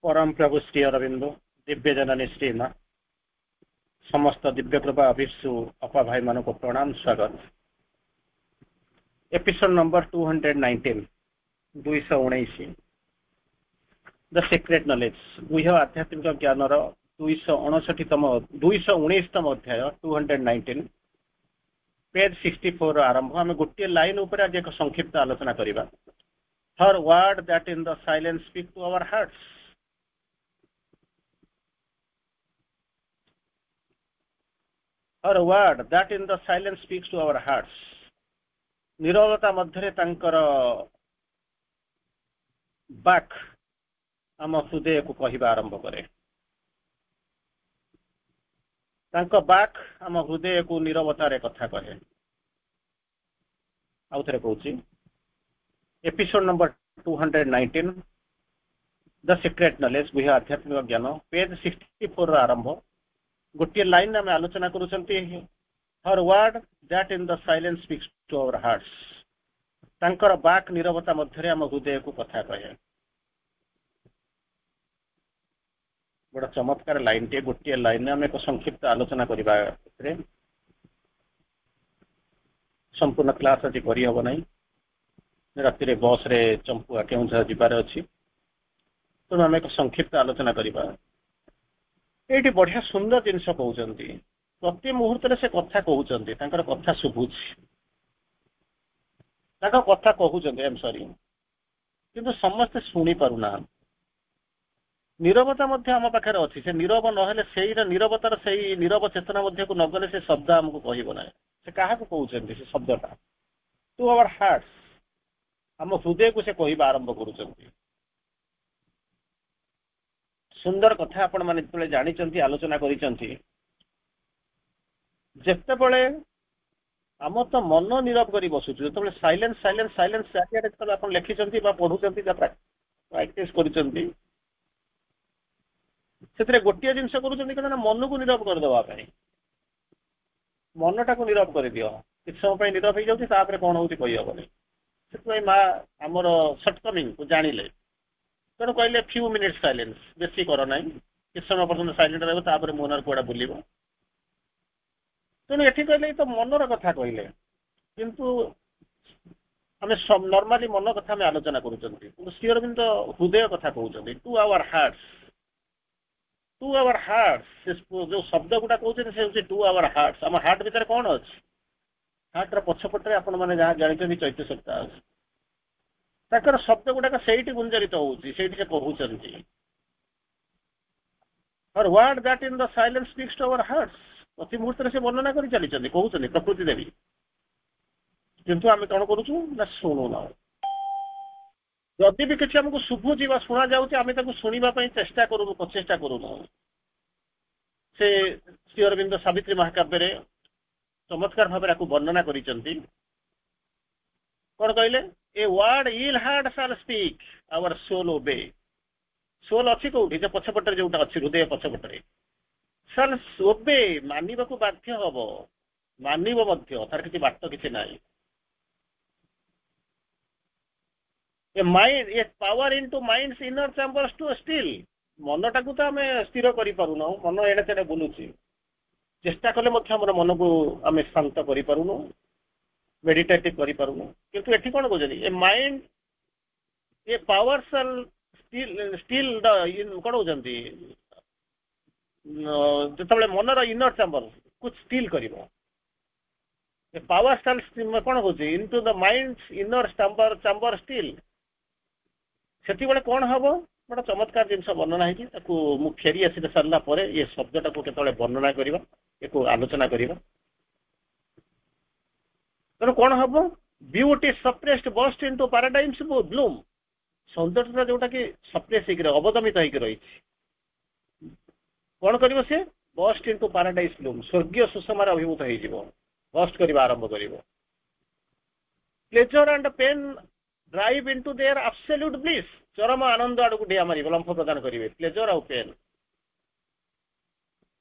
परम प्रभु श्री अरविंद दिव्य जननी श्री माँ समस्त दिव्य कृपा अभिषु अपा भाई मान को प्रणाम स्वागत। Episode number 219 219 the secret knowledge गुह्य आध्यात्मिक ज्ञान 219तम अध्याय 219 पेज 64 आरंभ आम गोटे लाइन उपर आज एक संक्षिप्त आलोचना करिबा। Her word that in the silence speak to our hearts. Her word that in the silence speaks to our hearts. नीरवता मध्य तांकर बाक आम हृदय को कहवा आरंभ करे। तांको बाक आम हृदय को नीरवतार कथा कहे। आउ थे कहूँ episode number 219 the secret knowledge गुह्य आध्यात्मिक ज्ञान पेज 64 आरंभ गोटे लाइन आम आलोचना करुँचे। Her word that in the silence speaks to our hearts. तांकर बाक नीरवता मध्य आम हृदय को कथा कहे। बड़ा चमत्कार लाइन टे गोटे लाइन आम एक संक्षिप्त आलोचना करवा। संपूर्ण क्लास आज करहब ना राति बस रे चंपुआ केउझर जीवार अच्छी तेणु आम एक संक्षिप्त आलोचना करवा। ये बढ़िया सुंदर जिनस कहते प्रति मुहूर्त से कथा कहते कथा शुभुच कथा कहते एम सॉरी किंतु समस्ते शुणी पारुना। नीरवता मध्य आम पाखे अच्छी से नीरव नहेले से नीरवतार से नीरव चेतना मध्य को नगले से शब्द आमको कहब ना से क्या कहते से शब्दटा टू आवर हार्ट्स आम हृदय को से कहवा आरंभ कर। सुंदर कथा आपण माने जेतबेले जानिचंती आलोचना करिचंती जेतेबेले आम तो मन नीरव करी बसुछु जेतेबेले साइलेंस साइलेंस साइलेंस चारियाडे जेतेबेले आपण लेखिचंती बा पढुचंती बा प्रैक्टिस करिचंती सेतरे गोटिया जिंस करूचंती कि मन को नीरव कर देबा पई मनटा को नीरव कर दियो किछ समय पई नीरव हो जाउची तापरे कोन होउची कहि हबनी सेतबे मा हमर शॉर्टकमिंग को जानिले तेणु कहले फ्यू मिनिट्स साइलेंस बेसी कर ना किस समय पर्यटन साइलेंट रहा मोनर कौड़ा बुल तेणु ये कहले तो मनर कथा कहले किंतु आम नॉर्मली मन कथा आम आलोचना करूँ श्री अरविंद हृदय कथा कहते टू आवर हार्ट्स जो शब्द गुड़ा कहते टू आवर हार्ट्स आम हार्ट भितर कौन अच्छे हार्टर पछपटे आपण मैंने जहाँ जानते चैत्य सप्ताह ताकर शब्द गुड़ाक से गुंजरित होती से कहते her word that in the silence speaks to our hearts प्रति मुहूर्त से वर्णना कर चली कहते प्रकृति देवी किंतु आम कौन करूँ ना शुणुना जदि भी किसी आमको शुभुची शुणा जाऊँ शुणापी चेष्टा करूँ प्रचेषा करूँ से श्री अरविंद सावित्री महाकाव्य चमत्कार भाव वर्णना कर कौन कहले a word ill heart shall speak our soul obey. Soul अच्छी कौटी जो पछपटे जोटा अच्छी हृदय पछपटे शाल ओबे मानवा को बाध्य हम मानव तार किसी बाट किसी ना a mind a power into minds inner chambers to still मनटा को तो आम स्थिर करूँ मन एड़े तेड़े बुलूची चेष्टा कले मन को आम शांत करूँ मेडिटेटिव करूँ किंतु एठी कौन कहते ए mind a power shall still कौन कहते जो मनर इनर चैम्बर कुछ स्टिल कर पावर शाल कौन कहते into the minds inner chamber still say कौन हम बड़ा चमत्कार जिनस वर्णना है फेरी आसी सारा पर ये शब्दटा को केतबेले वर्णना करवा एक आलोचना करवा तेणु कौन हम beauty suppressed burst into paradise bloom सौंदर्यता जोटा कि सप्रेस अवदमित होकर रही कौन कर सी बस्ट इनटू पैराडाइज ब्लूम स्वर्गीय सुषमार अभिभूत हो बस्ट करवा आरंभ कर pleasure and pain drive into their absolute bliss चरम आनंद आड़ को डिया मार लंफ प्रदान करेंगे प्लेजर आउ पेन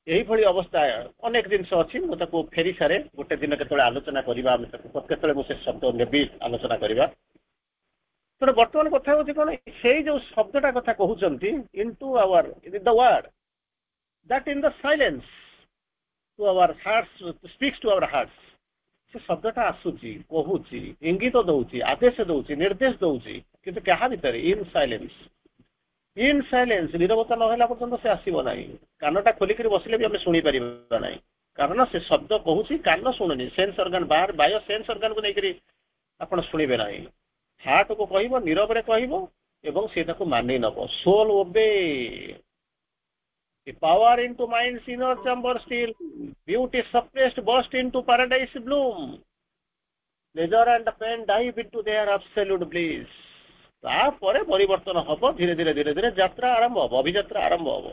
यही अवस्था अनेक जिनस अच्छी मुझे फेरी सारे गोटे दिन के आलोचना करवा मुझे शब्द नेबी आलोचना करवा ତେଣୁ ବର୍ତ୍ତମାନ କଥା ହଉଛି କଣ, ସେଇ ଯୋଉ ଶବ୍ଦଟା କଥା କହୁଛନ୍ତି into our the word that in the silence to our hearts speaks to our hearts, ସେ ଶବ୍ଦଟା ଆସୁଛି, କହୁଛି, ଇଙ୍ଗିତ ଦଉଛି, ଆଦେଶ ଦଉଛି, ନିର୍ଦ୍ଦେଶ ଦଉଛି, କିନ୍ତୁ କାହା ଭିତରେ? In silence. ନିରବତା ନ ହେଲା ପର୍ଯ୍ୟନ୍ତ ସେ ଆସିବ ନାହିଁ। କାନଟା ଖୋଲିକିରି ବସିଲେ ବି ଆମେ ଶୁଣିପାରିବା ନାହିଁ, କାରଣ ସେ ଶବ୍ଦ କହୁଛି, କାନ ଶୁଣୁନି। ସେନ୍ସ ଅର୍ଗାନ ବାହାର ବାହ୍ୟ ସେନ୍ସ ଅର୍ଗାନକୁ ନେଇକରି ଆପଣ ଶୁଣିବେ ନାହିଁ। ହାର୍ଟକୁ କହିବ, ନିରବରେ କହିବ ଏବଂ ସେ ତାକୁ ମାନି ନବ। ସୋଲ ଓବେ। The power into mind's inner chamber still, beauty suppressed burst into paradise bloom. Pleasure and pain dive into their absolute bliss. ତାପରେ ପରିବର୍ତ୍ତନ ହବ, ଧୀରେ ଧୀରେ ଧୀରେ ଧୀରେ ଯାତ୍ରା ଆରମ୍ଭ ହବ, ଅଭିଯାତ୍ରା ଆରମ୍ଭ ହବ।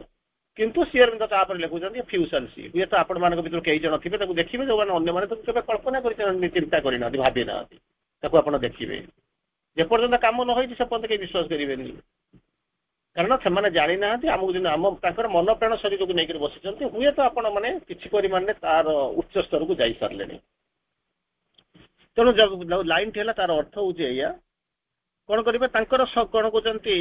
କିନ୍ତୁ ଶ୍ରୀ ଅରବିନ୍ଦ ତାପରେ ଲେଖୁଛନ୍ତି ଫ୍ୟୁସନ୍ସି। ହୁଏତ ଆପଣମାନଙ୍କ ଭିତରୁ କେହି ଜଣ ଥିବେ ତାକୁ ଦେଖିବେ, ଯୋଉମାନେ ଅନ୍ୟମାନେ ତାକୁ କେବେ କଳ୍ପନା କରିନାହାନ୍ତି, ଚିନ୍ତା କରିନାହାନ୍ତି, ଭାବି ନାହାନ୍ତି, ତାକୁ ଆପଣ ଦେଖିବେ। ଯେପର୍ଯ୍ୟନ୍ତ କାମ ନ ହେଇଛି ସେ ପର୍ଯ୍ୟନ୍ତ କେହି ବିଶ୍ୱାସ କରିବେନି, କାରଣ ସେମାନେ ଜାଣିନାହାନ୍ତି। ଆମକୁ ଯଦି ତାଙ୍କର ମନ ପ୍ରାଣ ଶରୀରକୁ ନେଇକରି ବସିଛନ୍ତି, ହୁଏତ ଆପଣ ମାନେ କିଛି ପରିମାଣରେ ତାର ଉଚ୍ଚ ସ୍ତରକୁ ଯାଇସାରିଲେଣି। ତେଣୁ ଯୋଉ ଲାଇନଟି ହେଲା ତାର ଅର୍ଥ ହଉଛି ଏଇଆ, କଣ କରିବେ? ତାଙ୍କର କଣ କହୁଛନ୍ତି,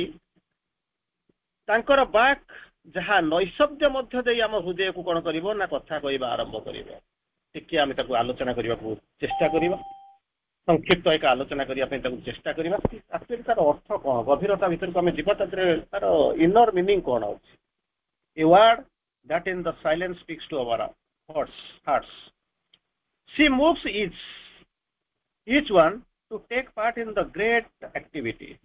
ତାଙ୍କର ବାକ୍ ଯାହା ନୈଶବ୍ଦ ମଧ୍ୟ ଦେଇ ଆମ ହୃଦୟକୁ କଣ କରିବ ନା କଥା କହିବା ଆରମ୍ଭ କରିବ। ଟିକେ ଆମେ ତାକୁ ଆଲୋଚନା କରିବାକୁ ଚେଷ୍ଟା କରିବା, ସଂକ୍ଷିପ୍ତ ଏକ ଆଲୋଚନା କରିବା ପାଇଁ ତାକୁ ଚେଷ୍ଟା କରିବା। ଆକ୍ଚୁଆଲି ତାର ଅର୍ଥ କଣ, ଗଭୀରତା ଭିତରକୁ ଆମେ ଯିବା, ତାର ଇନର ମିନିଂ କଣ ଅଛି? A word that in the silence speaks to our hearts. She moves each one to take part in the great activity.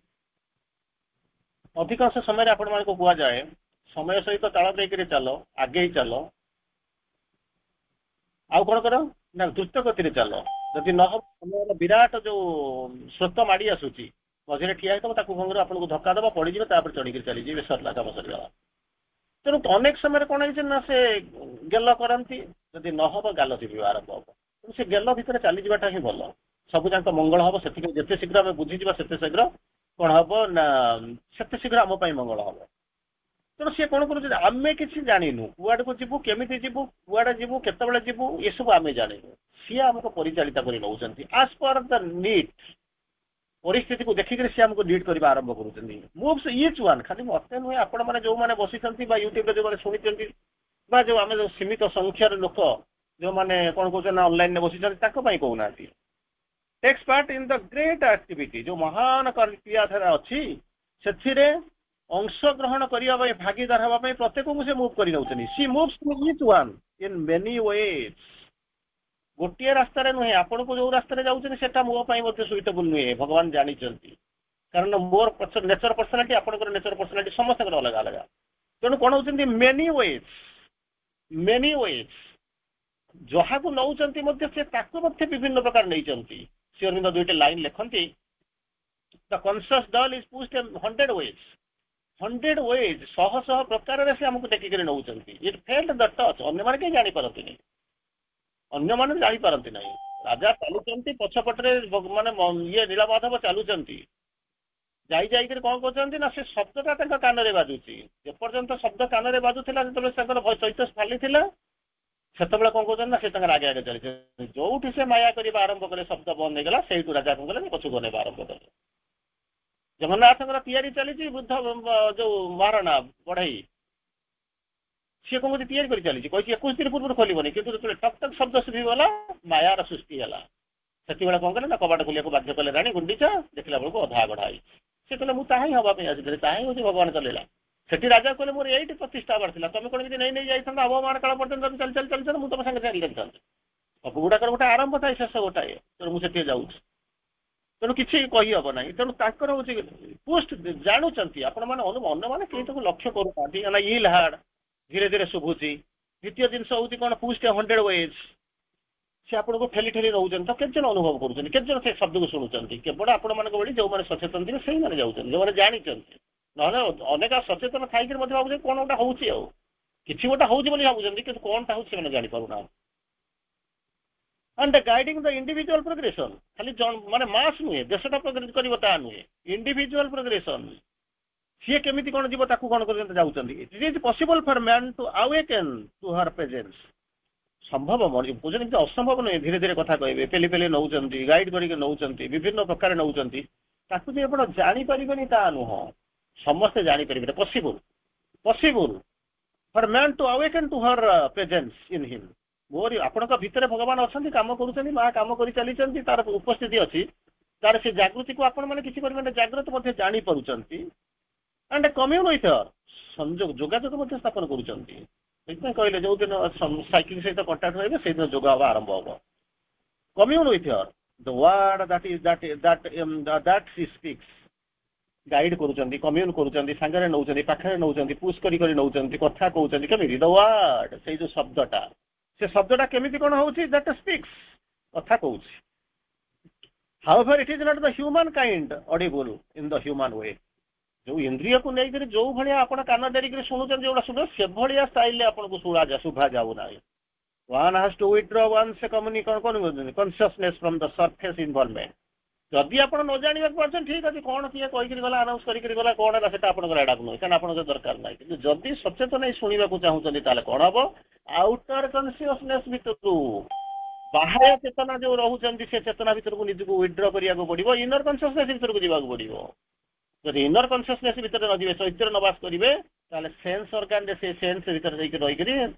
ଅଧିକାଂଶ ସମୟରେ ଆପଣମାନଙ୍କୁ କୁହାଯାଏ ସମୟ ସହିତ ତାଳ ଦେଇକରି ଚାଲ, ଆଗେଇ ଚାଲ, ଆଉ କଣ କର ନା ଦ୍ରୁତ ଗତିରେ ଚାଲ। ଯଦି ନ ହବ ସମୟର ବିରାଟ ଯୋଉ ସ୍ରୋତ ମାଡି ଆସୁଛି, ମଝିରେ ଠିଆ ହେଇଥିବ, ତାକୁ କଣ କରିବ? ଆପଣଙ୍କୁ ଧକ୍କା ଦେବ, ପଡିଯିବେ, ତାପରେ ଚଢିକିରି ଚାଲିଯିବେ, ସରିଲା, କାମ ସରିଗଲା। ତେଣୁ ଅନେକ ସମୟରେ କଣ ହେଇଛି ନା ସେ ଗେଲ କରନ୍ତି, ଯଦି ନ ହବ ଗାଲ ଚିପିବା ଆରମ୍ଭ ହବ। ତେଣୁ ସେ ଗେଲ ଭିତରେ ଚାଲିଯିବାଟା ହିଁ ଭଲ, ସବୁ ଯାକ ମଙ୍ଗଳ ହବ। ସେତିକି ଯେତେ ଶୀଘ୍ର ଆମେ ବୁଝିଯିବା ସେତେ ଶୀଘ୍ର କଣ ହବ ନା ସେତେ ଶୀଘ୍ର ଆମ ପାଇଁ ମଙ୍ଗଳ ହବ। ତେଣୁ ସିଏ କଣ କରୁଛି, ଆମେ କିଛି ଜାଣିନୁ, କୁଆଡକୁ ଯିବୁ, କେମିତି ଯିବୁ, କୁଆଡେ ଯିବୁ, କେତେବେଳେ ଯିବୁ, ଏସବୁ ଆମେ ଜାଣିନୁ। ସିଏ ଆମକୁ ପରିଚାଳିତ କରି ନେଉଛନ୍ତି ଆଜ୍ ପର ଦ ନିଡ୍। ପରିସ୍ଥିତିକୁ ଦେଖିକରି ସିଏ ଆମକୁ ଲିଡ୍ କରିବା ଆରମ୍ଭ କରୁଛନ୍ତି। ମୁଭ୍ସ ଇଚ୍ ୱାନ୍, ଖାଲି ମତେ ନୁହେଁ, ଆପଣମାନେ ଯୋଉମାନେ ବସିଛନ୍ତି ବା ୟୁଟ୍ୟୁବରେ ଯୋଉମାନେ ଶୁଣିଛନ୍ତି, ବା ଯୋଉ ଆମେ ଯୋଉ ସୀମିତ ସଂଖ୍ୟାର ଲୋକ ଯୋଉମାନେ କଣ କହୁଛନ୍ତି ନା ଅନଲାଇନରେ ବସିଛନ୍ତି, ତାଙ୍କ ପାଇଁ କହୁନାହାନ୍ତି। Takes part in the great activity, ଯୋଉ ମହାନ କ୍ରିୟାଧାରା ଅଛି ସେଥିରେ ଅଂଶଗ୍ରହଣ କରିବା ପାଇଁ, ଭାଗିଦାର ହେବା ପାଇଁ ପ୍ରତ୍ୟେକଙ୍କୁ ସେ ମୁଭ୍ କରି ନେଉଛନ୍ତି। C moves each one in many ways. ଗୋଟିଏ ରାସ୍ତାରେ ନୁହେଁ, ଆପଣଙ୍କୁ ଯୋଉ ରାସ୍ତାରେ ଯାଉଛନ୍ତି ସେଟା ମୋ ପାଇଁ ମଧ୍ୟ ସୁଇଟେବୁଲ ନୁହେଁ, ଭଗବାନ ଜାଣିଛନ୍ତି। କାରଣ ମୋର ନେଚର ପର୍ସନାଲିଟି, ଆପଣଙ୍କର ନେଚର ପର୍ସନାଲିଟି ସମସ୍ତଙ୍କର ଅଲଗା ଅଲଗା। ତେଣୁ କଣ ହଉଛନ୍ତି ମେନି ୱେଜ୍। ଯାହାକୁ ନଉଛନ୍ତି ମଧ୍ୟ ସେ ତାକୁ ମଧ୍ୟ ବିଭିନ୍ନ ପ୍ରକାର ନେଇଛନ୍ତି। ଶ୍ରୀ ଅରବିନ୍ଦ ଦୁଇଟି ଲାଇନ ଲେଖନ୍ତି, ଦ କନସିୟସ୍ ଡଲ୍ ଇଜ ପୁଶ୍ଡ 100 ways, ଶହ ଶହ ପ୍ରକାରରେ ସେ ଆମକୁ ଟେକିକରି ନଉଛନ୍ତି। ଇଟ୍ ଫେଲ୍ଡ ଦ ଟଚ୍, ଅନ୍ୟମାନେ କେହି ଜାଣିପାରନ୍ତିନି, ଅନ୍ୟମାନେ ଜାଣିପାରନ୍ତି ନାହିଁ। ରାଜା ଚାଲୁଛନ୍ତି ପଛପଟରେ, ମାନେ ଇଏ ନୀଳମାଧବ ଚାଲୁଛନ୍ତି, ଯାଇକରି କଣ କରୁଛନ୍ତି ନା ସେ ଶବ୍ଦଟା ତାଙ୍କ କାନରେ ବାଜୁଛି। ଯେପର୍ଯ୍ୟନ୍ତ ଶବ୍ଦ କାନରେ ବାଜୁଥିଲା, ଯେତେବେଳେ ତାଙ୍କର ଚୈତ ଚାଲିଥିଲା, ସେତେବେଳେ କଣ କରୁଛନ୍ତି ନା ସେ ତାଙ୍କର ଆଗେ ଆଗେ ଚାଲିଛନ୍ତି। ଯୋଉଠି ସେ ମାୟା କରିବା ଆରମ୍ଭ କଲେ, ଶବ୍ଦ ବନ୍ଦ ହେଇଗଲା, ସେଇଠୁ ରାଜା କଣ କଲେ, ପଛକୁ ବନେଇବା ଆରମ୍ଭ କଲେ। ଜଗନ୍ନାଥଙ୍କର ତିଆରି ଚାଲିଛି, ବୁଦ୍ଧ ଯୋଉ ମହାରଣା ବଢେଇ, ସିଏ କଣ କହୁଛି ତିଆରି କରି ଚାଲିଛି, କହିଛି 21 ଦିନ ପୂର୍ବରୁ ଖୋଲିବନି, କିନ୍ତୁ ଯେତେବେଳେ ଟକ୍ ଟକ୍ ଶବ୍ଦ ଶୁଭିଗଲା, ମାୟାର ସୃଷ୍ଟି ହେଲା। ସେତେବେଳେ କଣ କଲେ ନା କବାଟ ଖୋଲିବାକୁ ବାଧ୍ୟ କଲେ ରାଣୀ ଗୁଣ୍ଡିଚା। ଦେଖିଲା ବେଳକୁ ଅଧା ଗଢା ହେଇଛି। ସେ କହିଲେ ମୁଁ ତାହା ହିଁ ହବା ପାଇଁ ଆସିଥିଲି, ତାହା ହିଁ ହଉଛି ଭଗବାନ ଚଲେଇଲା। ସେଠି ରାଜା କହିଲେ ମୋର ଏଇଠି ପ୍ରତିଷ୍ଠା ହବାର ଥିଲା, ତମେ କଣ ଯଦି ନେଇ ଯାଇଥାନ୍ତ ଅବମାନ କାଳ ପର୍ଯ୍ୟନ୍ତ ଚାଲି ମୁଁ ତମ ସାଙ୍ଗେ ଚାଲିଥାନ୍ତି। ସବୁ ଗୁଡାକର ଗୋଟେ ଆରମ୍ଭ ଥାଏ, ଶେଷ ଗୋଟାଏ। ତେଣୁ ମୁଁ ସେଠି ଯାଉଛି, ତେଣୁ କିଛି କହିହବ ନାହିଁ। ତେଣୁ ତାଙ୍କର ହଉଛି ପୋଷ୍ଟ ଜାଣୁଛନ୍ତି, ଆପଣମାନେ ଅନ୍ୟମାନେ କେହି ତାକୁ ଲକ୍ଷ୍ୟ କରୁନାହାନ୍ତି। ଇଲ୍ ହାର୍ଡ ଧୀରେ ଧୀରେ ଶୁଭୁଛି। ଦ୍ୱିତୀୟ ଜିନିଷ ହଉଛି କଣ, ପୁଷ୍ଟ 100 ways, ସେ ଆପଣଙ୍କୁ ଠେଲି ଠେଲି ରହୁଛନ୍ତି। ତ କେତେ ଜଣ ଅନୁଭବ କରୁଛନ୍ତି, କେତେ ଜଣ ସେ ଶବ୍ଦକୁ ଶୁଣୁଛନ୍ତି? କେବଳ ଆପଣମାନଙ୍କ ଭଳି ଯୋଉମାନେ ସଚେତନ ଥିବେ ସେଇମାନେ ଯାଉଛନ୍ତି, ଯୋଉମାନେ ଜାଣିଛନ୍ତି। ନହେଲେ ଅନେକ ସଚେତନ ଥାଇକି ମଧ୍ୟ ଭାବୁଛନ୍ତି କଣ ଗୋଟେ ହଉଛି, ଆଉ କିଛି ଗୋଟେ ହଉଛି ବୋଲି ଭାବୁଛନ୍ତି, କିନ୍ତୁ କଣଟା ହଉଛି ସେମାନେ ଜାଣିପାରୁନାହାନ୍ତି। and guiding the individual progression, ଖାଲି ମାନେ ମାସ୍ ନୁହେଁ, ଦେଶଟା ପ୍ରୋଗ୍ରେସ କରିବ ତାହା ନୁହେଁ, ଇଣ୍ଡିଭିଜୁଆଲ ପ୍ରୋଗ୍ରେସନ। ସିଏ କେମିତି କଣ ଯିବ ତାକୁ କଣ କରୁଛନ୍ତି, ଯାଉଛନ୍ତି। It is possible for man to awaken to her presence. ସମ୍ଭବ ବୁଝୁଛନ୍ତି, କିନ୍ତୁ ଅସମ୍ଭବ ନୁହେଁ। ଧୀରେ ଧୀରେ କଥା କହିବେ, ପେଲି ପେଲି ନଉଛନ୍ତି, ଗାଇଡ କରିକି ନଉଛନ୍ତି, ବିଭିନ୍ନ ପ୍ରକାର ନଉଛନ୍ତି। ତାକୁ ଯେ ଆପଣ ଜାଣିପାରିବେନି ତା ନୁହଁ, ସମସ୍ତେ ଜାଣିପାରିବେ। Possible for man to awaken to her presence in him. ମୋରି ଆପଣଙ୍କ ଭିତରେ ଭଗବାନ ଅଛନ୍ତି, କାମ କରୁଛନ୍ତି, ମା କାମ କରି ଚାଲିଛନ୍ତି, ତାର ଉପସ୍ଥିତି ଅଛି, ତାର ସେ ଜାଗୃତିକୁ ଆପଣ ମାନେ କିଛି ପରିମାଣରେ ଜାଗ୍ରତ ମଧ୍ୟ ଜାଣିପାରୁଛନ୍ତି। ଆଣ୍ଡ କମ୍ୟୁନ୍ ୱିଥ୍ ସଂଯୋଗ ଯୋଗାଯୋଗ ମଧ୍ୟ ସ୍ଥାପନ କରୁଛନ୍ତି। ସେଇଥିପାଇଁ କହିଲେ ଯୋଉଦିନ ସାଇକ୍ଲିଂ ସହିତ କଣ୍ଟାକ୍ଟ ରହିବେ ସେଇଦିନ ଯୋଗ ହବା ଆରମ୍ଭ ହବ। Commune with the word that she speaks। Guide କରୁଛନ୍ତି, କମ୍ୟୁନ୍ କରୁଛନ୍ତି, ସାଙ୍ଗରେ ନେଉଛନ୍ତି, ପାଖରେ ନେଉଛନ୍ତି, ପୁସ୍ କରି ନେଉଛନ୍ତି, କଥା କହୁଛନ୍ତି। କେମିତି? ଦ ୱାର୍ଡ, ସେଇ ଯୋଉ ଶବ୍ଦଟା, ସେ ଶବ୍ଦଟା କେମିତି କଣ ହଉଛି? that speaks, କଥା କହୁଛି। however it is not the human kind audible in the human way। ଯୋଉ ଇନ୍ଦ୍ରିୟକୁ ନେଇକରି ଯୋଉ ଭଳିଆ ଆପଣ କାନ ଡେରିକିରି ଶୁଣୁଛନ୍ତି, ଯୋଉଟା ଶୁଣ ସେଭଳିଆ ଷ୍ଟାଇଲରେ ଆପଣଙ୍କୁ ଶୁଭା ଯାଉ ନାହିଁ। one has to withdraw one's consciousness from the surface involvement। ଯଦି ଆପଣ ନ ଜାଣିବାକୁ ପାରୁଛନ୍ତି ଠିକ ଅଛି, କଣ କିଏ କହିକିରି ଗଲା, ଆନାଉନ୍ସ କରିକିରି ଗଲା, କଣ ହେଲା ସେଟା ଆପଣଙ୍କର ଏଡାକୁ ନୁହେଁ, କାରଣ ଆପଣଙ୍କର ଦରକାର ନାହିଁ। କିନ୍ତୁ ଯଦି ସଚେତନ ହେଇ ଶୁଣିବାକୁ ଚାହୁଁଛନ୍ତି ତାହେଲେ କଣ ହବ? ଆଉଟର କନସିୟସନେସ୍ ଭିତରକୁ, ବାହ୍ୟ ଚେତନା ଯୋଉ ରହୁଛନ୍ତି ସେ ଚେତନା ଭିତରକୁ ନିଜକୁ ୱିଡ୍ର କରିବାକୁ ପଡିବ, ଇନର କନସିୟସନେସ୍ ଭିତରକୁ ଯିବାକୁ ପଡିବ। ଯଦି ଇନର କନସିୟସନେସ୍ ଭିତରେ ନ ଯିବେ, ଚୈତ୍ୟ ନବାସ କରିବେ, ତାହେଲେ ସେନ୍ସ ଅର୍ଗାନରେ ସେ ସେନ୍ସ ଭିତରେ ଯାଇକି ରହିକରି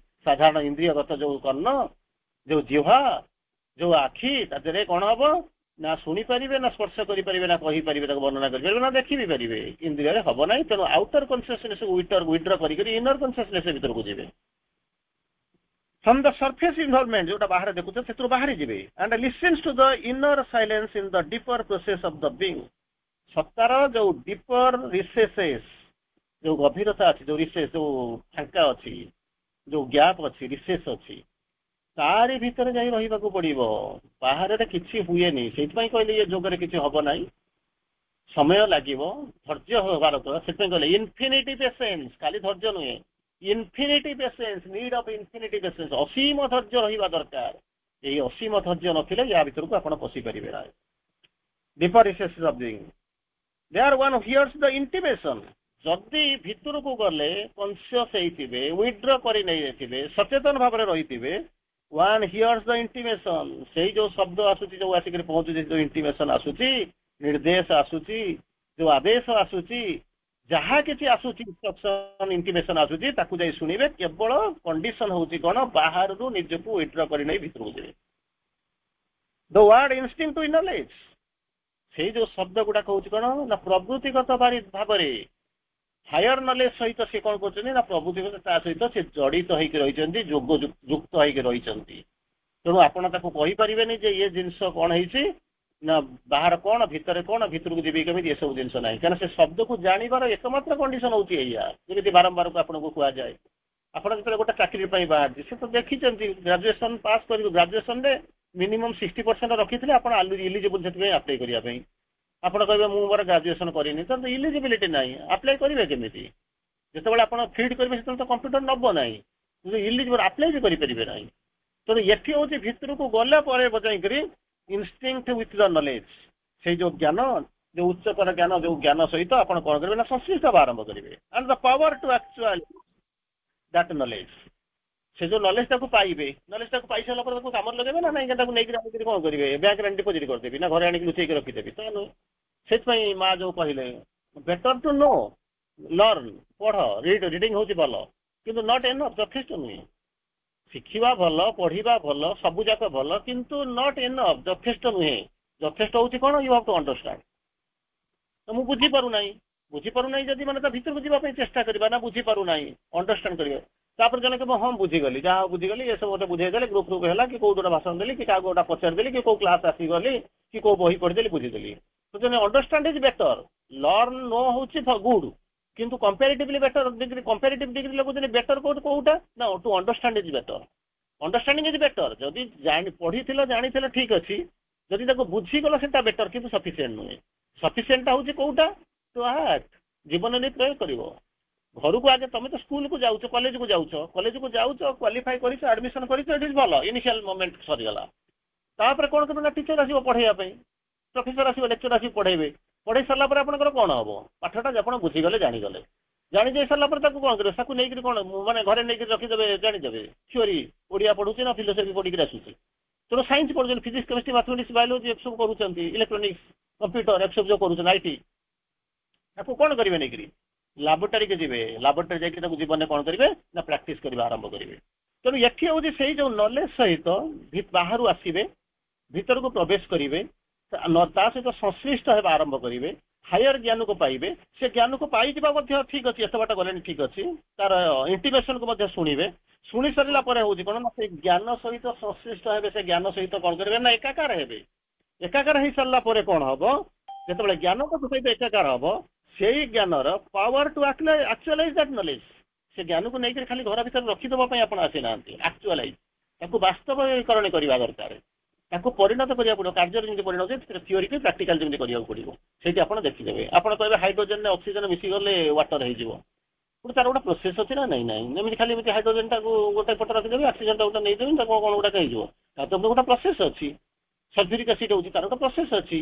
ସାଧାରଣ ଇନ୍ଦ୍ରିୟଗତ ଯୋଉ କର୍ଣ୍ଣ, ଯୋଉ ଜିହ୍ବା, ଯୋଉ ଆଖି, ତା ଦେହରେ କଣ ହବ ନା ଶୁଣିପାରିବେ, ନା ସ୍ପର୍ଶ କରିପାରିବେ, ନା କହିପାରିବେ, ତାକୁ ବର୍ଣ୍ଣନା କରିପାରିବେ, ନା ଦେଖି ବି ପାରିବେ। ଇନ୍ଦ୍ରିୟରେ ହବ ନାହିଁ। ତେଣୁ ଆଉଟର କନସିୟସନେସ୍ ୱିଡ୍ର କରିକରି ଇନର କନସିୟସନେସ୍ ଭିତରକୁ ଯିବେ। from the surface involvement ଯୋଉଟା ବାହାରେ ଦେଖୁଛନ୍ତି ସେଥିରୁ ବାହାରି ଯିବେ। and listens to the inner silence in the deeper process of the being। ସତ୍ତାର ଯୋଉ ଡିପର ରିସେସେସ୍, ଯୋଉ ଗଭୀରତା ଅଛି, ଯୋଉ ରିସେସ୍, ଯୋଉ ଫାଙ୍କା ଅଛି, ଯୋଉ ଗ୍ୟାପ୍ ଅଛି, ରିସେସ୍ ଅଛି, ତାରି ଭିତରେ ଯାଇ ରହିବାକୁ ପଡିବ। ବାହାରରେ କିଛି ହୁଏନି। ସେଇଥିପାଇଁ କହିଲେ ଏ ଯୋଗରେ କିଛି ହବ ନାହିଁ, ସମୟ ଲାଗିବ, ଧୈର୍ଯ୍ୟ ହବାର। ସେଥିପାଇଁ କହିଲେ ଇନଫିନିଟି ପେସେନ୍ସ, ଖାଲି ଧୈର୍ଯ୍ୟ ନୁହେଁ, infinity patience, need of infinity patience, ଅସୀମ ଧୈର୍ଯ୍ୟ ରହିବା ଦରକାର। ଏଇ ଅସୀମ ଧୈର୍ଯ୍ୟ ନଥିଲେ ୟା ଭିତରକୁ ଆପଣ ପଶିପାରିବେ ନାହିଁ। Deeper recesses of being, there one hears the intimation। ଯଦି ଭିତରକୁ ଗଲେ କନସିୟସ୍ ହେଇଥିବେ, ୱିଡ୍ର କରି ନେଇଥିବେ, ସଚେତନ ଭାବରେ ରହିଥିବେ, one hears the intimation। ସେଇ ଯୋଉ ଶବ୍ଦ ଆସୁଛି, ଯୋଉ ଆସିକରି ପହଞ୍ଚୁଛି, ଯୋଉ ଇଣ୍ଟିମେସନ ଆସୁଛି, ନିର୍ଦ୍ଦେଶ ଆସୁଛି, ଯୋଉ ଆଦେଶ ଆସୁଛି, ଯାହା କିଛି ଆସୁଛି, ଇନଷ୍ଟ୍ରକ୍ସନ, ଇଣ୍ଟିମେସନ ଆସୁଛି, ତାକୁ ଯାଇ ଶୁଣିବେ। କେବଳ କଣ୍ଡିସନ ହଉଛି କଣ? ବାହାରରୁ ନିଜକୁ ୱିଡ୍ର କରି ନେଇ ଭିତରକୁ ଯିବେ। the word instinct to knowledge, ସେଇ ଯୋଉ ଶବ୍ଦ ଗୁଡାକ ହଉଛି କଣ ନା ପ୍ରବୃତ୍ତିଗତ ଭାବରେ ହାୟର ନଲେଜ ସହିତ ସେ କଣ କରୁଛନ୍ତି ନା ପ୍ରବୃତ୍ତିଗତ ତା ସହିତ ସେ ଜଡିତ ହେଇକି ରହିଛନ୍ତି, ଯୋଗ ଯୁକ୍ତ ହେଇକି ରହିଛନ୍ତି। ତେଣୁ ଆପଣ ତାକୁ କହିପାରିବେନି ଯେ ଇଏ ଜିନିଷ କଣ ହେଇଛି ନା ବାହାର କଣ, ଭିତରେ କଣ, ଭିତରକୁ ଯିବି କେମିତି, ଏସବୁ ଜିନିଷ ନାହିଁ। କାରଣ ସେ ଶବ୍ଦକୁ ଜାଣିବାର ଏକମାତ୍ର କଣ୍ଡିସନ ହଉଛି ଏଇଆ। ଯେମିତି ବାରମ୍ବାରକୁ ଆପଣଙ୍କୁ କୁହାଯାଏ, ଆପଣ ଯେତେବେଳେ ଗୋଟେ ଚାକିରି ପାଇଁ ବାହାରିଛି, ସେ ତ ଦେଖିଛନ୍ତି ଗ୍ରାଜୁଏସନ ପାସ୍ କରିବୁ, ଗ୍ରାଜୁଏସନରେ ମିନିମମ୍ 60% ରଖିଥିଲେ ଆପଣ ଇଲିଜିବୁଲ ସେଥିପାଇଁ ଆପ୍ଲାଏ କରିବା ପାଇଁ। ଆପଣ କହିବେ ମୁଁ ମୋର ଗ୍ରାଜୁଏସନ କରିନି, ତ ଇଲିଜିବିଲିଟି ନାହିଁ, ଆପ୍ଲାଏ କରିବେ କେମିତି? ଯେତେବେଳେ ଆପଣ ଫିଡ୍ କରିବେ ସେତେବେଳେ ତ କମ୍ପ୍ୟୁଟର ନବ ନାହିଁ, ଇଲିଜିବୁଲ ଆପ୍ଲାଏ ବି କରିପାରିବେ ନାହିଁ। ତେଣୁ ଏଠି ହଉଛି ଭିତରକୁ ଗଲା ପରେ ଯାଇକରି ଇନଷ୍ଟିଙ୍କ୍ଟ ୱିଥ୍ ଦ ନଲେଜ, ସେଇ ଯୋଉ ଜ୍ଞାନ, ଯୋଉ ଉଚ୍ଚତର ଜ୍ଞାନ, ଯୋଉ ଜ୍ଞାନ ସହିତ ଆପଣ କଣ କରିବେ ନା ସଂଶ୍ଳିଷ୍ଟ ହେବା ଆରମ୍ଭ କରିବେ। And the power to actually that knowledge, ସେ ଯୋଉ ନଲେଜ ଟାକୁ ପାଇବେ, ନଲେଜ ଟାକୁ ପାଇ ସାରିଲା ପରେ ତାକୁ କାମରେ ଲଗେଇବେ ନା ନାଇଁ? ତାକୁ ନେଇକି କଣ କରିବେ? ବ୍ୟାଙ୍କରେ ଡିପୋଜିଟ୍ କରିଦେବି ନା ଘରେ ଆଣିକି ଲୁଚେଇକି ରଖିଦେବି? ତ ସେଥିପାଇଁ ମା ଯୋଉ କହିଲେ ବେଟର ଟୁ ନୋ, ଲର୍ନ, ପଢ, ରିଡିଂ ହଉଛି ଭଲ, କିନ୍ତୁ ନଟ୍ ଏନଫ୍, ଯଥେଷ୍ଟ ନୁହେଁ। ଶିଖିବା ଭଲ, ପଢିବା ଭଲ, ସବୁ ଯାକ ଭଲ, କିନ୍ତୁ ନଟ୍ ଏନଫ୍, ଯଥେଷ୍ଟ ନୁହେଁ। ଯଥେଷ୍ଟ ହଉଛି କଣ? You have to understand. ତ ମୁଁ ବୁଝିପାରୁନାହିଁ ଯଦି ମାନେ ତା ଭିତରକୁ ଯିବା ପାଇଁ ଚେଷ୍ଟା କରିବା ନା, ବୁଝିପାରୁନାହିଁ, ଅଣ୍ଡରଷ୍ଟାଣ୍ଡ କରିବା। ତାପରେ ଜଣେ କହିବ ହଁ ବୁଝିଗଲି, ଯାହା ବୁଝିଗଲି, ଏସବୁ ଗୋଟେ ବୁଝେଇଦେଲେ, ଗ୍ରୁପ ହେଲା, କି କୋଉଠି ଗୋଟେ ଭାଷଣ ଦେଲି, କି କାହାକୁ ଗୋଟେ ପଚାରିଦେଲି, କି କୋଉ କ୍ଲାସ ଆସିଗଲି, କି କୋଉ ବହି ପଢିଦେଲି, ବୁଝିଦେଲି। ତ understand is better, learn know ହଉଛି ଗୁଡ, କିନ୍ତୁ comparatively better degree, comparative degree ଲାଗୁଛନ୍ତି ବେଟର କୋଉଟା ନା to understand is better. Understanding is better. ଯଦି ପଢିଥିଲ, ଜାଣିଥିଲ, ଠିକ ଅଛି, ଯଦି ତାକୁ ବୁଝିଗଲ ସେଟା ବେଟର, କିନ୍ତୁ ସଫିସିଏଣ୍ଟ ନୁହେଁ। ସଫିସିଏଣ୍ଟଟା ହଉଛି କୋଉଟା? ଟୁ ଆକ୍ଟ, ଜୀବନରେ ପ୍ରୟୋଗ କରିବ। ଘରକୁ ଆଗେ ତମେ ତ ସ୍କୁଲକୁ ଯାଉଛ, କଲେଜକୁ ଯାଉଛ, କ୍ୱାଲିଫାଇ କରିଛ, ଆଡମିସନ କରିଛ, ଏଠି ଭଲ, ଇନିସିଆଲ ମୋମେଣ୍ଟ ସରିଗଲା। ତାପରେ କଣ କରିବ ନା ଟିଚର ଆସିବ ପଢେଇବା ପାଇଁ, ପ୍ରଫେସର ଆସିବ, ଲେକ୍ଚର ଆସିବ ପଢେଇବେ। ପଢେଇ ସାରିଲା ପରେ ଆପଣଙ୍କର କଣ ହବ? ପାଠଟା ଆପଣ ବୁଝିଗଲେ, ଜାଣିଗଲେ, ଜାଣିଯାଇ ସାରିଲା ପରେ ତାକୁ କଣ କରିବେ? ତାକୁ ନେଇକରି କଣ ମାନେ ଘରେ ନେଇକି ରଖିଦେବେ, ଜାଣିଦେବେ ଥିଓରି। ଓଡିଆ ପଢୁଛି ନା ଫିଲୋସଫି ପଢିକି ଆସୁଛି, ତେଣୁ ସାଇନ୍ସ ପଢୁଛନ୍ତି, ଫିଜିକ୍ସ, କେମିଷ୍ଟ୍ରି, ମାଥମେଟିକ୍ସ, ବାୟୋଲୋଜି, ଏସବୁ କରୁଛନ୍ତି, ଇଲେକ୍ଟ୍ରୋନିକ୍ସ, कंप्यूटर एक्सेप्ट जो करूछन आईटी ताको कोन करिवे नै करी लाबोरेटरी के जिवे लाबोरेटरी जाके ताको जीवन में कोन करिवे ना प्रैक्टिस करबा आरंभ करिवे तेणु एठी होची सेही जो नॉलेज सहित बाहर आसीबे भीतर को प्रवेश करिवे ता सहित संश्लिष्ट हेबा आरंभ करिवे हायर ज्ञान को पाइबे से ज्ञान को पाई दिबा मध्य ठीक अछि एत बाट गलेनी ठीक अछि तार इंटीमेशन को मध्य सुनिबे शुणी सरला परे होची कोन ना से ज्ञान सहित संश्लिष्ट हेबे से ज्ञान सहित कोन करिवे ना एकाकार हेबे एकाकार हे सरला परे कोन हबो जेतबेले ज्ञान को सहित एकाकार हबो सेही ज्ञानर power to actualise that knowledge से ज्ञान को नहीं खाली घर भीतर रखी दबा पई आपण आसी नांती एक्चुअलाइज ताको वास्तवकरण करबा दरकार ताको परिणत करिया पड़ो कार्य जेमि परिणत होय थ्योरी के प्रैक्टिकल जेमि करिया पड़िबो सेठी आपण देखि देबे आपण कहबे हाइड्रोजन ने ऑक्सीजन मिसी गले वाटर हे जिवो पुर तार गोटा प्रोसेस अछि ना नहीं नहीं जेमि खाली मिति हाइड्रोजन टाको गोटा पट रखि देबे ऑक्सीजन टा गोटा नै देबे ताको कोन गोटा कहि जिवो ता तो गोटा प्रोसेस अछि सल्फ्यूरिक एसिड होची तार गोटा प्रोसेस अछि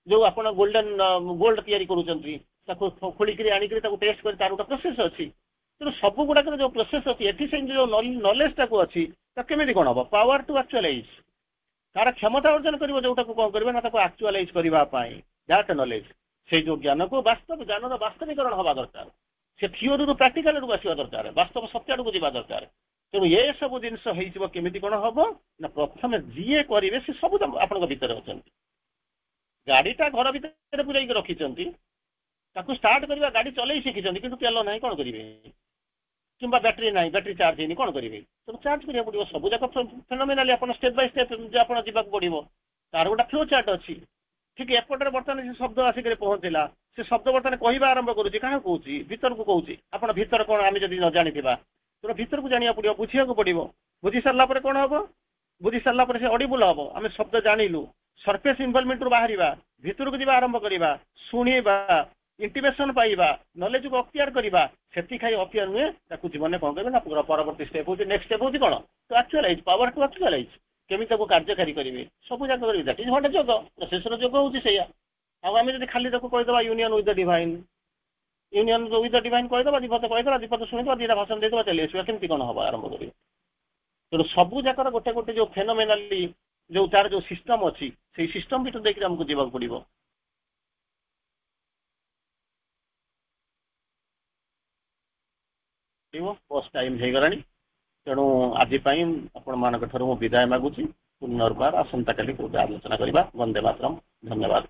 जो आपण गोल्ड तयारी करूचंती ताको खोली करी आनी करी ताको टेस्ट करी तार गोटा प्रोसेस अछि तो सब गुडा जो प्रोसेस अच्छी एटी से जो नॉलेज टाक अच्छी केमी कौन हम पावर टू एक्चुअलाइज तार क्षमता अर्जन कर जोटा कौन करेंगे ना एक्चुअलाइज करने दैट नॉलेज से जो ज्ञान को वास्तव ज्ञान वास्तविकरण हवा दरकार से थियोरी रू प्रैक्टिकल आड़ आसवा दरकार वास्तव सत्य आड़ को जावा दरकार तेणु ये सब जिनस केमी कौन हम ना प्रथम जी करेंगे से सब आपण भीतर अच्छा गाड़ीटा घर भीतर पूरा रखी स्टार्ट करवा गाड़ी चलई शिखी कि तेल ना कौन करेंगे कि बैटरी ना बैटरी चार्ज है कौन करेंगे तो चार्ज करा पड़ो सब जाक फेनोमेनाली आप स्टेप बाय स्टेप आप जावाक पड़ो तार गोटा फ्लो चार्ट अच्छी ठीक एपटे बर्तमान से शब्द आसिक पहुँचला से शब्द बर्तमान कहवा आरंभ करुच्ची क्या कौन भीतर को कौच आप भीतर कौन आम जब न जानी तो भीतर को जाना पड़ो बुझा पड़ो बुझी सारा कौन हम बुझी सारा से ऑडिबल हम आम शब्द जानलु सरफेस इनवॉल्वमेंट रू बाहर भीतर को जावा आरंभ करवा शुणा इंटीमेशन पाइबा नॉलेज को अक्तियार करवा से खाई अक्तियार नुहे ताकू जीवन कौन करेंगे परवर्ती स्टेप हो नेक्स्ट स्टेप होती कौन तो एक्चुअलाइज पावर टू एक्चुअलाइज केमी कार्यकारी करेंगे सब जाक करेंगे that is what yoga processor योग होची सेया आम जब खाली कहीदेवा union with the divine union with the divine कहीदेवा दीपद कहीदेवा दीपद शुणीदेवा दीटा भाषण देदेवा चली आसवा केमती कौन हम आरंभ करेंगे तेणु सब जाकर गोटे गोटे जो फेनोमेनाली जो तार जो सिस्टम अच्छी से सिस्टम भीतर देखिए आमको जावाक पड़ो बस टाइम हो गलानी तेणु आज आपण मान विदाय मागुची पुनर्बार आसंता काली आलोचना करवा। वंदे मातरम। धन्यवाद।